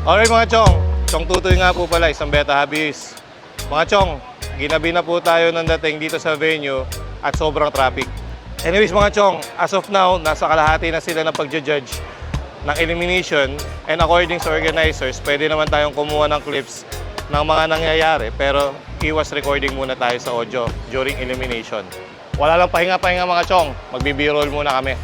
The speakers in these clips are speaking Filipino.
Okay mga chong, Chong Tutoy nga po pala, isang beta hobbyist. Mga chong, ginabi na po tayo ng dating dito sa venue at sobrang traffic. Anyways mga chong, as of now, nasa kalahati na sila ng pagja-judge ng elimination, and according sa organizers, pwede naman tayong kumuha ng clips ng mga nangyayari, pero iwas recording muna tayo sa audio during elimination. Wala lang pahinga-pahinga mga chong, magbi-b-roll muna kami.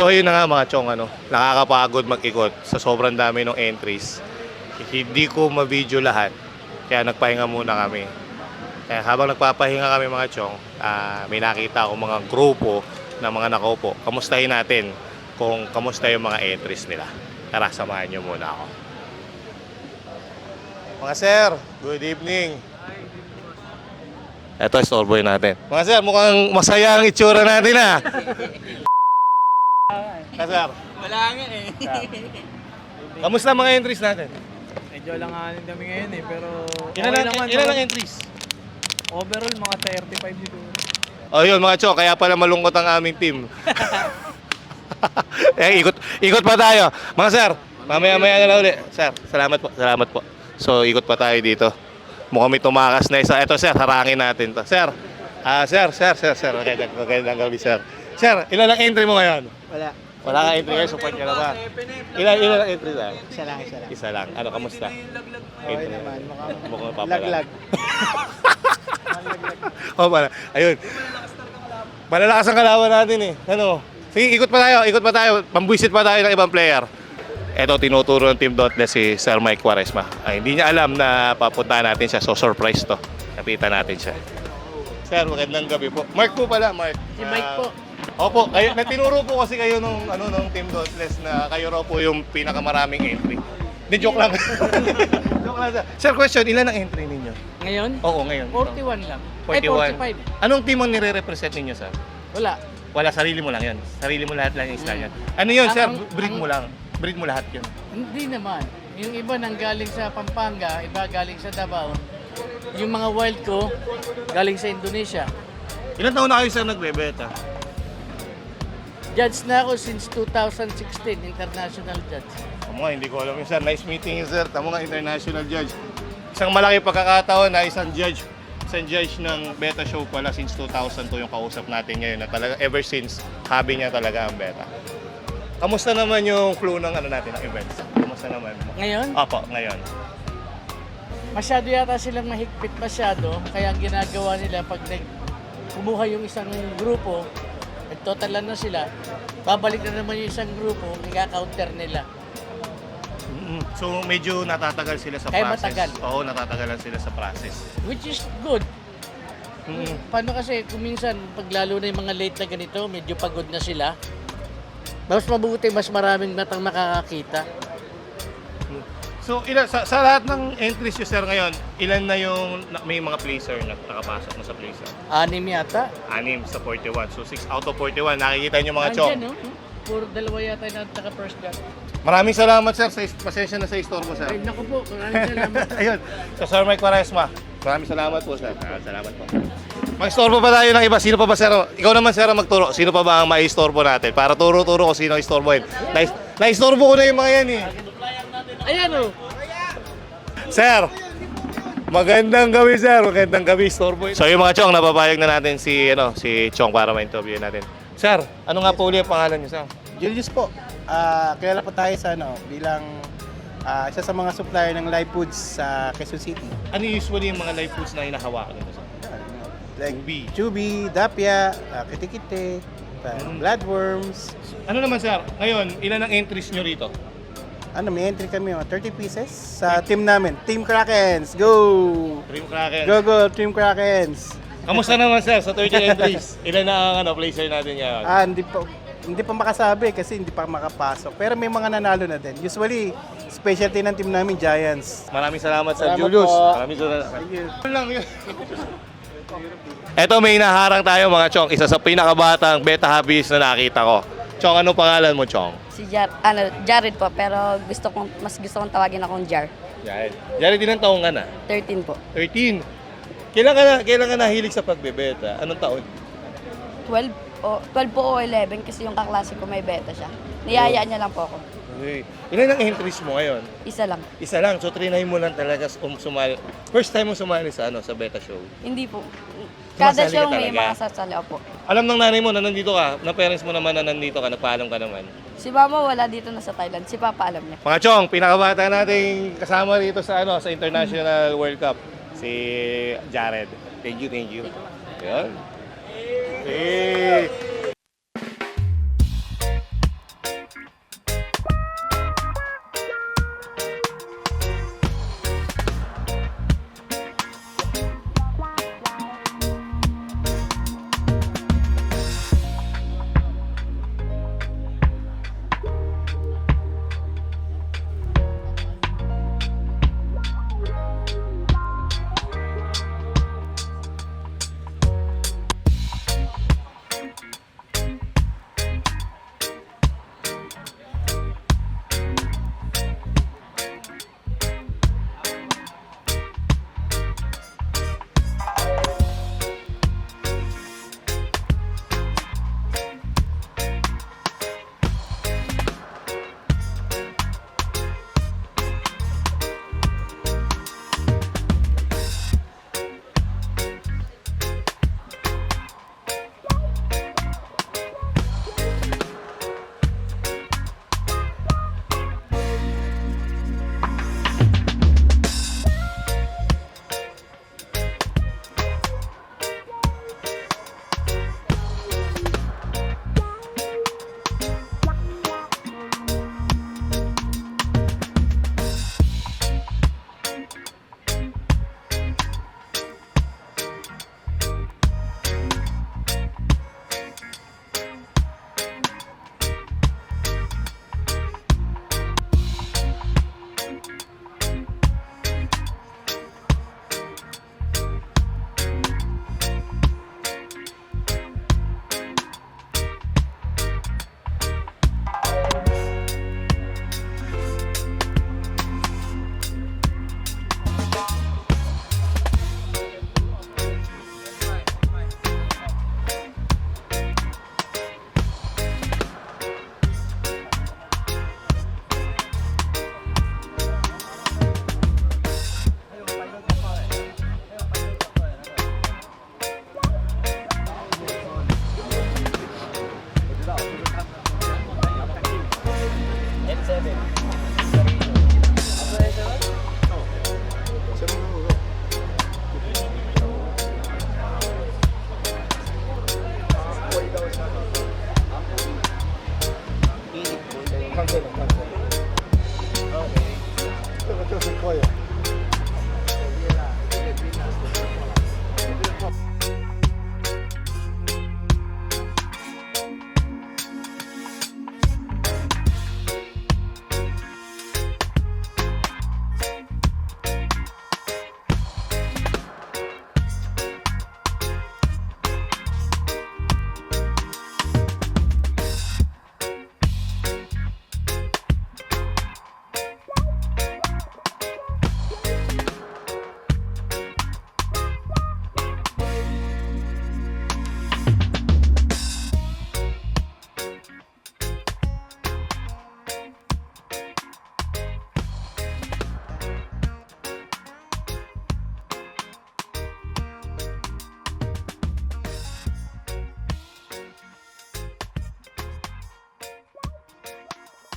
So yun na nga mga chong, nakakapagod mag-ikot sa sobrang dami ng entries. Hindi ko ma-video lahat, kaya nagpahinga muna kami. Kaya habang nagpapahinga kami mga chong, may nakita ako mga grupo na mga nakaupo. Kamustahin natin kung kamusta yung mga entries nila. Tara, samahan nyo muna ako. Mga sir, good evening. Ito, storeboy natin. Mga sir, mukhang masaya ang itsura natin ha. Sir. Wala nga eh. Kamusta mga entries natin? Medyo langanin kami ngayon eh, pero Ilan ang entries? Overall, mga 35 dito. Oh, yun mga chong, kaya pala malungkot ang aming team. Ikot pa tayo. Mga sir, mamaya-maya na lang ulit. Sir, salamat po. So, ikot pa tayo dito. Mukhang may tumakas na isa. Ito sir, harangin natin to. Sir, sir. Magandang gabi sir. Sir, ilan ang entry mo ngayon? Wala ka entry ngayon, support ka na ba? Ilan ang entry na? Isa lang. Ano, kamusta? Okay naman, Mukhang papala. laglag. Oh, pala. Ayun. Malalakas ang kalaban natin eh. Sige, ikot pa tayo. Pambwisit pa tayo ng ibang player. Ito, tinuturo ng Team Dauntless si Sir Mike Quaresma. Hindi niya alam na papuntahan natin siya. So, surprise to. Kapitan natin siya. Sir, magandang gabi po. Mark po pala, Mark. Si Mike po. Opo, tinuro po kasi kayo nung Team Dauntless na kayo raw po yung pinakamaraming entry. Hindi, joke lang. Joke lang. Sir, question, ilan ang entry ninyo? Ngayon? Oo, ngayon. 41 lang. 41. Ay, 45. Anong team ang nire-represent ninyo, sir? Wala. Wala, sarili mo lang yun. Sarili mo lahat lang yung style yan. Ano yun, sir? Breed mo lang. Breed mo lahat yun. Hindi naman. Yung iba nang galing sa Pampanga, iba galing sa Davao. Yung mga wild ko, galing sa Indonesia. Ilan taon na kayo, sir, nagbebeta? Judge na ako since 2016, international judge. Tamo nga, hindi ko alam yun, sir. Nice meeting you, sir. Tamo nga, international judge. Isang malaki pagkakataon na isang judge ng beta show pala since 2002 yung kausap natin ngayon na talaga ever since hobby niya talaga ang beta. Kamusta naman yung flow ng ano natin ng events? Kamusta naman? Ngayon, Opo, ngayon. masyado yata silang mahigpit masyado. Kaya ang ginagawa nila pag kumuha yung isang grupo, nagtotalan na sila, babalik na naman yung isang grupo, i-counter nila. So medyo natatagal sila sa Kaya process. matagal. Oo, natatagalan sila sa process. Which is good. Mm. Paano kasi kung minsan, pag lalo na yung mga late na ganito, medyo pagod na sila. Mas mabuti, mas maraming matang makakakita. So sa lahat ng entries nyo, sir, ngayon, ilan na yung may mga placer na nakapasok na sa placer? 6 yata. 6 sa 41. So 6 out of 41. Nakikita nyo mga chong. Andyan, no? Puro dalawa yata yung naka-first gun. Maraming salamat, sir. Pasensya na sa store mo, sir. Ay, naku po, maraming salamat. Ayun. Sa Sir Mike Quaresma. Maraming salamat po, sir. Salamat po. Mag-store pa tayo ng iba? Sino pa ba, sir? Ikaw naman, sir, magturo. Sino pa ba ang mai-store po natin? Para turo-turo ko sino i-store mo yun. Na-store po ko na yung mga yan, eh. Ayan, oh. Sir, magandang gabi, sir. Magandang gabi, store boy. So yung mga chong, napapayag na natin si Chong para ma-interview natin. Sir, ano nga po ulit ang pangalan niyo, sir? Julius po, kilala po tayo sa bilang isa sa mga supplier ng live foods sa Quezon City. Ano usually yung mga live foods na hinahawakan niyo, sir? Like Chubi. Chubi, Dapia, Kitikite, Bloodworms. Ano naman, sir? Ngayon, ilan ang entries niyo rito? May entry kami, 30 pieces sa team namin. Team Krakens, go! Dream Kraken. Go, Team Krakens! Kamusta naman, sir, sa 30 entries? Ilan na ang placer natin ngayon? Hindi pa makasabi kasi hindi pa makapasok. Pero may mga nanalo na din. Usually, specialty ng team namin, Giants. Maraming salamat, Sir Salamat Julius. po. Maraming salamat. Thank you. Ano lang yun? Eto, may hinaharang tayo, mga chong. Isa sa pinakabatang beta hobbies na nakita ko. Chong, anong pangalan mo, Chong? Si Jared po, pero mas gusto kong tawagin akong Jar. Jared. Jared, ilang taong ka na? 13 po. 13. Kailan ka nahilig sa pagbebeta? Anong taon? 12 po o 11 kasi yung kaklase ko may beta siya. Niyayaan niya lang po ako. Okay. Ilan ang entries mo ngayon? Isa lang. Isa lang. So, trinay mo lang talaga sumali. First time mo sumali sa beta show. Hindi po. Kada Sumasali show ka may talaga? mga sasali po. Alam ng nanay mo na nandito ka, ng parents mo naman na nandito ka, nagpaalam ka naman. Si Mama wala dito na sa Thailand. Si Papa alam niya. Mga chong, pinakabata nating kasama rito sa sa International World Cup, si Jared. Thank you. Ayun. Hey.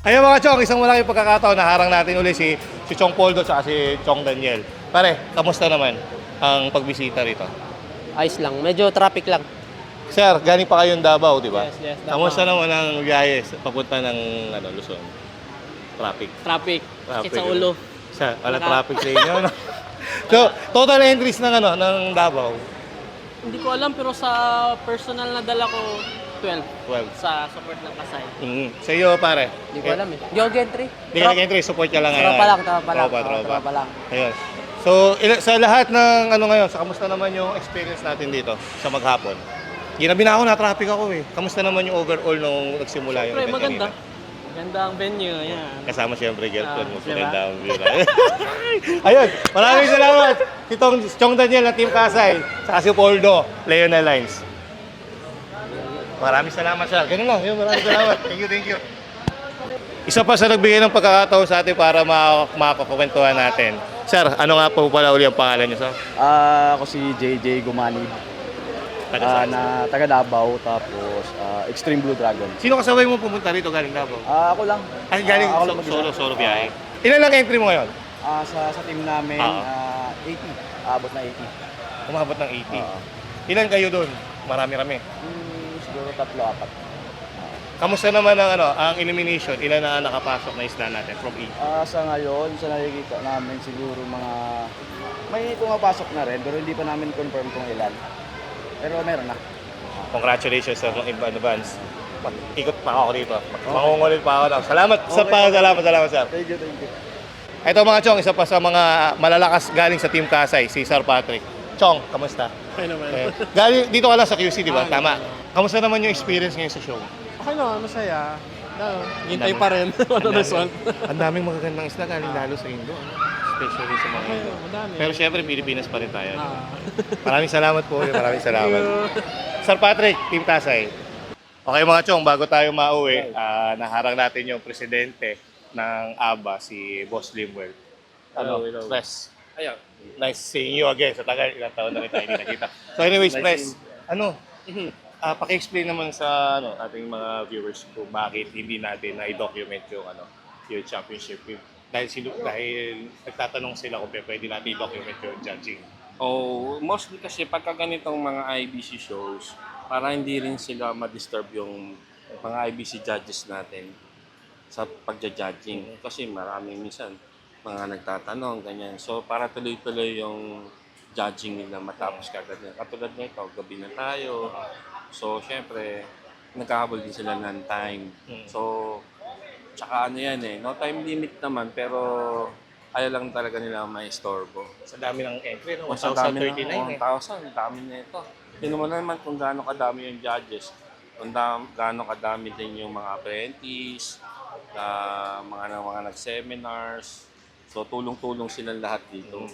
Ayun mga Chong, isang malaking pagkakataon na harang natin uli si Chong Poldo at si Chong Daniel. Pare, kamusta naman ang pagbisita rito? Ayos lang. Medyo traffic lang. Sir, galing pa kayong Davao, di ba? Yes, Davao. Kamusta naman ang biyahe papunta ng Luzon? Traffic. Traffic. Traffic. Sakit sa ulo. Wala traffic sa inyo, no? So, total entries ng Davao, Hindi ko alam pero sa personal na dala ko, 12. 12. Sa support ng Kasay. Sa iyo, pare? Hindi ko alam eh. Hindi ako entry. Hindi ka nag-entry, support ka lang ngayon. Tropa lang, tropa lang. Tropa. lang. Ayun. So, sa lahat ng ngayon, sa kamusta naman yung experience natin dito sa maghapon? Ginabi na ako, na-traffic ako eh. Kamusta naman yung overall nung nagsimula yung Siyempre, event maganda. kanina? Maganda ang venue. Ayan. Kasama siyempre girlfriend mo, Diba? maganda ang view na. Ayun, maraming salamat. Si Chong Daniel ng Team Kasay, saka si Poldo, Leonel Lines. Maraming salamat, sir. Ganun lang, yun, maraming salamat. Thank you. Isa pa sa nagbigay ng pagkakataon sa atin para makakakwentuhan natin. Sir, ano nga po pala uli ang pangalan niyo, sir? Ako si JJ Gumanib, Taga saan? na taga Davao, tapos Extreme Blue Dragon. Sino kasabay mo pumunta rito galing Davao? Ako lang. Ay, galing Ako lang mag-isa. solo biyahe. Ilan lang entry mo ngayon? Sa team namin, 80. Abot na 80. Umabot ng 80. Oo. Ilan kayo doon? Marami-rami. Siguro 3-4. Kamusta naman ang elimination? Ilan na nakapasok na isla natin from 8? Sa ngayon, sa nakikita namin siguro may pumapasok na rin, pero hindi pa namin confirm kung ilan. Pero meron na. Congratulations sir in advance. Ikot pa ako dito. Mangungulit pa ako. Salamat sir. Thank you. Ito mga Chong, isa pa sa mga malalakas galing sa Team Kasay, si Sir Patrick. Chong, kamusta? Okay naman. Galing dito ka lang sa QC, di ba? Tama. Kamusta naman yung experience ngayon sa show? Okay naman, masaya. Hintay pa rin. Ano result? Ang daming magagandang isla galing lalo sa Indo. Especially sa mga Indo. Madami. Pero syempre, Pilipinas pa rin tayo. Maraming salamat po. Maraming salamat. Sir Patrick, Team Kasay. Okay mga Chong, bago tayo mauwi, naharang natin yung presidente ng ABA, si Boss Limwell. Hello. Press. Nice seeing you again. Sa tagal, ilang taon na kita hindi nakita. So anyways, Press, paki-explain naman sa ating mga viewers kung bakit hindi natin na-document yung yung championship. Dahil nagtatanong sila kung pwede natin i-document yung judging. Mostly kasi pagka ganitong mga IBC shows, para hindi rin sila ma-disturb yung mga IBC judges natin sa pagja-judging. Kasi maraming minsan mga nagtatanong, ganyan. So para tuloy-tuloy yung judging nila matapos kagad yan. Katulad nito, gabi na tayo. So syempre, nagkahabol din sila ng time. So, tsaka no time limit naman, pero ayaw lang talaga nila ma-istorbo. Sa dami ng entry, no? Sa dami 1,039 1,000, dami na ito. Tingnan mo naman kung gaano kadami yung judges, kung gaano kadami din yung mga apprentice, mga nag-seminars. So tulong-tulong silang lahat dito.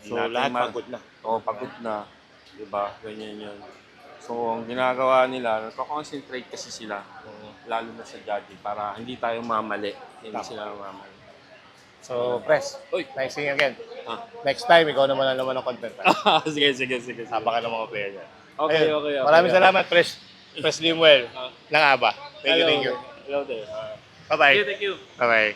So lahat pagod na. Pagod na. Diba? Ganyan yun. So ang ginagawa nila, nagko-concentrate kasi sila, lalo na sa judging, para hindi tayo mamali. Hindi sila mamali. So, Press, nice seeing you again. Next time, ikaw naman ang naman ng content. Sige. Saba ka ng mga player niya. Okay. Maraming salamat, Press Limwell ng ABA. Thank you. Hello there. Bye-bye. Thank you. Bye-bye.